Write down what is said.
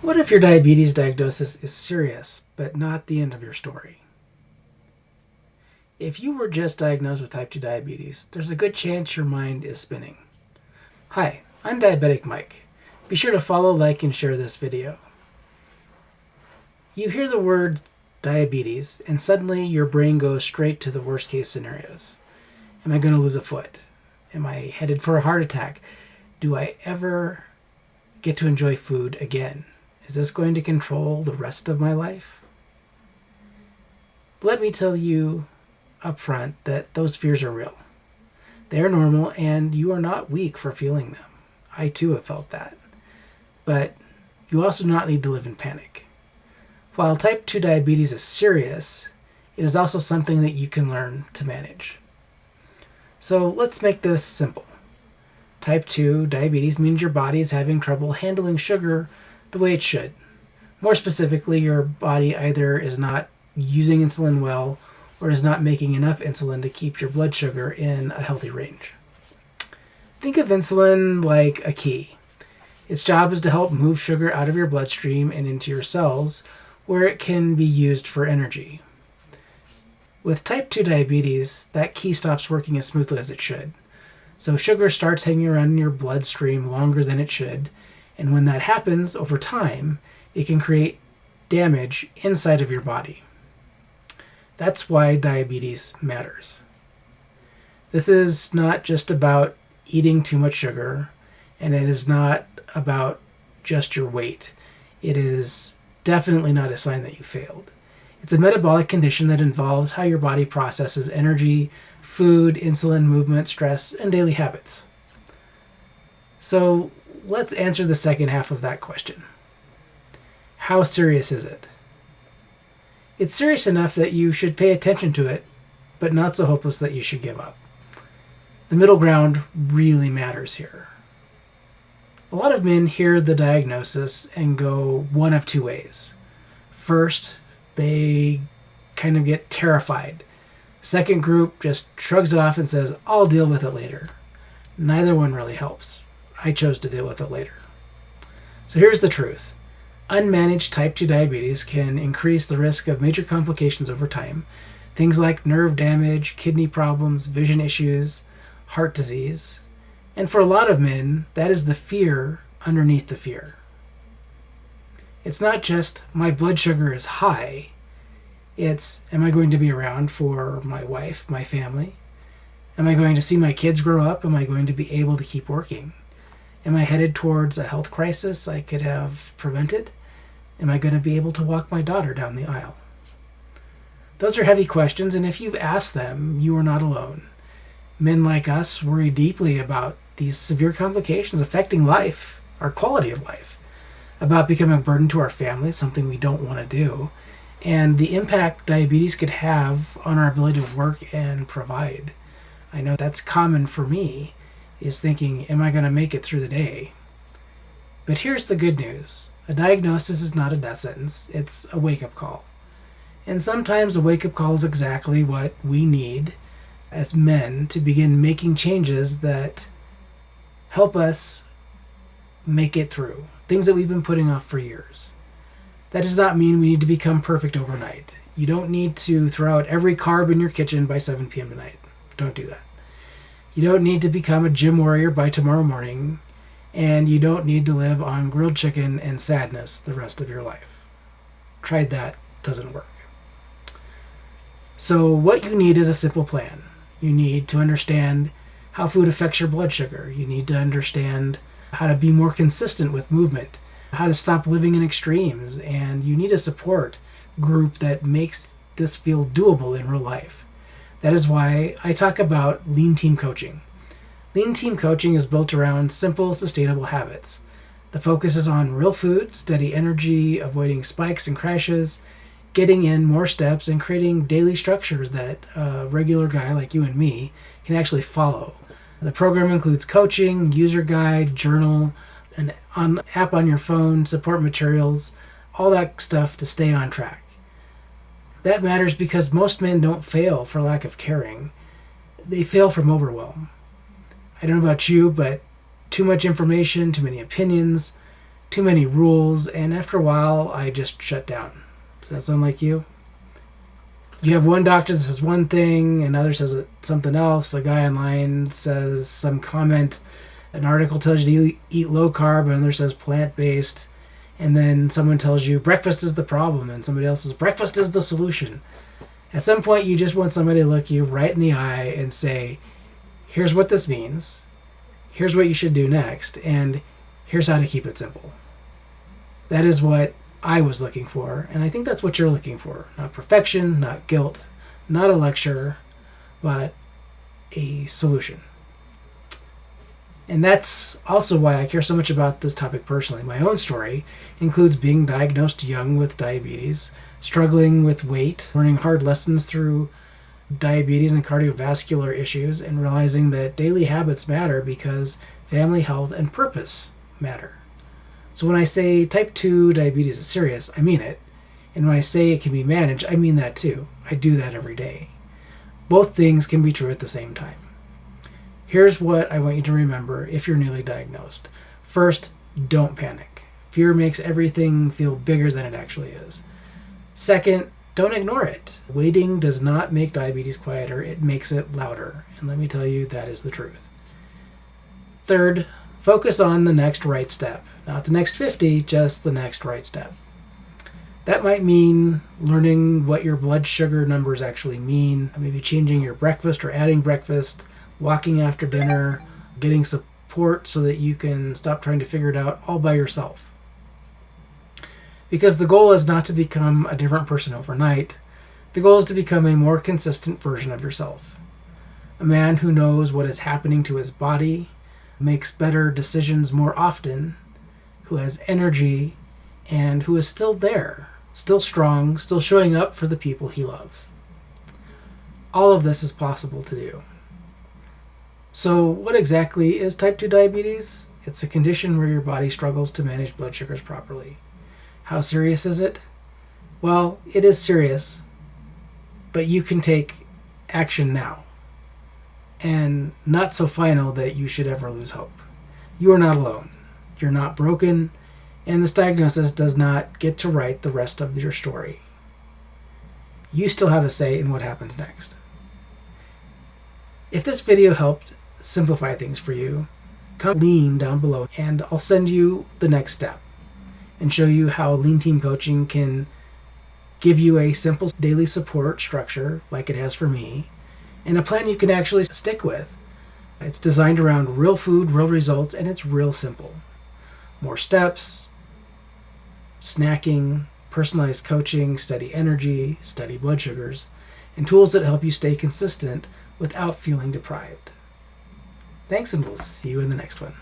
What if your diabetes diagnosis is serious, but not the end of your story? If you were just diagnosed with type 2 diabetes, there's a good chance your mind is spinning. Hi, I'm Diabetic Mike. Be sure to follow, like, and share this video. You hear the word diabetes, and suddenly your brain goes straight to the worst case scenarios. Am I going to lose a foot? Am I headed for a heart attack? Do I ever get to enjoy food again? Is this going to control the rest of my life? Let me tell you up front that those fears are real. They are normal, and you are not weak for feeling them. I too have felt that. But you also do not need to live in panic. While type 2 diabetes is serious, it is also something that you can learn to manage. So let's make this simple. Type 2 diabetes means your body is having trouble handling sugar the way it should. More specifically, your body either is not using insulin well or is not making enough insulin to keep your blood sugar in a healthy range. Think of insulin like a key. Its job is to help move sugar out of your bloodstream and into your cells where it can be used for energy. With type 2 diabetes, that key stops working as smoothly as it should. So sugar starts hanging around in your bloodstream longer than it should, and when that happens over time, it can create damage inside of your body. That's why diabetes matters. This is not just about eating too much sugar, and it is not about just your weight. It is definitely not a sign that you failed. It's a metabolic condition that involves how your body processes energy, food, insulin, movement, stress, and daily habits. So let's answer the second half of that question. How serious is it? It's serious enough that you should pay attention to it, but not so hopeless that you should give up. The middle ground really matters here. A lot of men hear the diagnosis and go one of two ways. First, they kind of get terrified. Second group just shrugs it off and says, I'll deal with it later. Neither one really helps. I chose to deal with it later. So here's the truth. Unmanaged type 2 diabetes can increase the risk of major complications over time. Things like nerve damage, kidney problems, vision issues, heart disease. And for a lot of men, that is the fear underneath the fear. It's not just my blood sugar is high. It's, am I going to be around for my wife, my family? Am I going to see my kids grow up? Am I going to be able to keep working? Am I headed towards a health crisis I could have prevented? Am I going to be able to walk my daughter down the aisle? Those are heavy questions, and if you've asked them, you are not alone. Men like us worry deeply about these severe complications affecting life, our quality of life, about becoming a burden to our family, something we don't want to do, and the impact diabetes could have on our ability to work and provide. I know that's common for me, is thinking, am I going to make it through the day? But here's the good news. A diagnosis is not a death sentence. It's a wake-up call. And sometimes a wake-up call is exactly what we need as men to begin making changes that help us make it through. Things that we've been putting off for years. That does not mean we need to become perfect overnight. You don't need to throw out every carb in your kitchen by 7 p.m. tonight. Don't do that. You don't need to become a gym warrior by tomorrow morning, and you don't need to live on grilled chicken and sadness the rest of your life. Tried that, doesn't work. So what you need is a simple plan. You need to understand how food affects your blood sugar. You need to understand how to be more consistent with movement, how to stop living in extremes, and you need a support group that makes this feel doable in real life. That is why I talk about Lean Team Coaching. Lean Team Coaching is built around simple, sustainable habits. The focus is on real food, steady energy, avoiding spikes and crashes, getting in more steps, and creating daily structures that a regular guy like you and me can actually follow. The program includes coaching, user guide, journal, an app on your phone, support materials, all that stuff to stay on track. That matters because most men don't fail for lack of caring. They fail from overwhelm. I don't know about you, but too much information, too many opinions, too many rules, and after a while, I just shut down. Does that sound like you? You have one doctor that says one thing, another says something else. A guy online says some comment. An article tells you to eat low carb, another says plant-based. And then someone tells you breakfast is the problem, and somebody else says breakfast is the solution. At some point, you just want somebody to look you right in the eye and say, here's what this means, here's what you should do next, and here's how to keep it simple. That is what I was looking for, and I think that's what you're looking for. Not perfection, not guilt, not a lecture, but a solution. And that's also why I care so much about this topic personally. My own story includes being diagnosed young with diabetes, struggling with weight, learning hard lessons through diabetes and cardiovascular issues, and realizing that daily habits matter because family health and purpose matter. So when I say type 2 diabetes is serious, I mean it. And when I say it can be managed, I mean that too. I do that every day. Both things can be true at the same time. Here's what I want you to remember if you're newly diagnosed. First, don't panic. Fear makes everything feel bigger than it actually is. Second, don't ignore it. Waiting does not make diabetes quieter, it makes it louder. And let me tell you, that is the truth. Third, focus on the next right step. Not the next 50, just the next right step. That might mean learning what your blood sugar numbers actually mean, maybe changing your breakfast or adding breakfast, walking after dinner, getting support so that you can stop trying to figure it out all by yourself. Because the goal is not to become a different person overnight. The goal is to become a more consistent version of yourself. A man who knows what is happening to his body, makes better decisions more often, who has energy, and who is still there, still strong, still showing up for the people he loves. All of this is possible to do. So what exactly is type 2 diabetes? It's a condition where your body struggles to manage blood sugars properly. How serious is it? Well, it is serious, but you can take action now. And not so final that you should ever lose hope. You are not alone. You're not broken, and this diagnosis does not get to write the rest of your story. You still have a say in what happens next. If this video helped simplify things for you, come Lean down below and I'll send you the next step and show you how Lean Team Coaching can give you a simple daily support structure like it has for me, and a plan you can actually stick with. It's designed around real food, real results, and it's real simple. More steps, snacking, personalized coaching, steady energy, steady blood sugars, and tools that help you stay consistent without feeling deprived. Thanks, and we'll see you in the next one.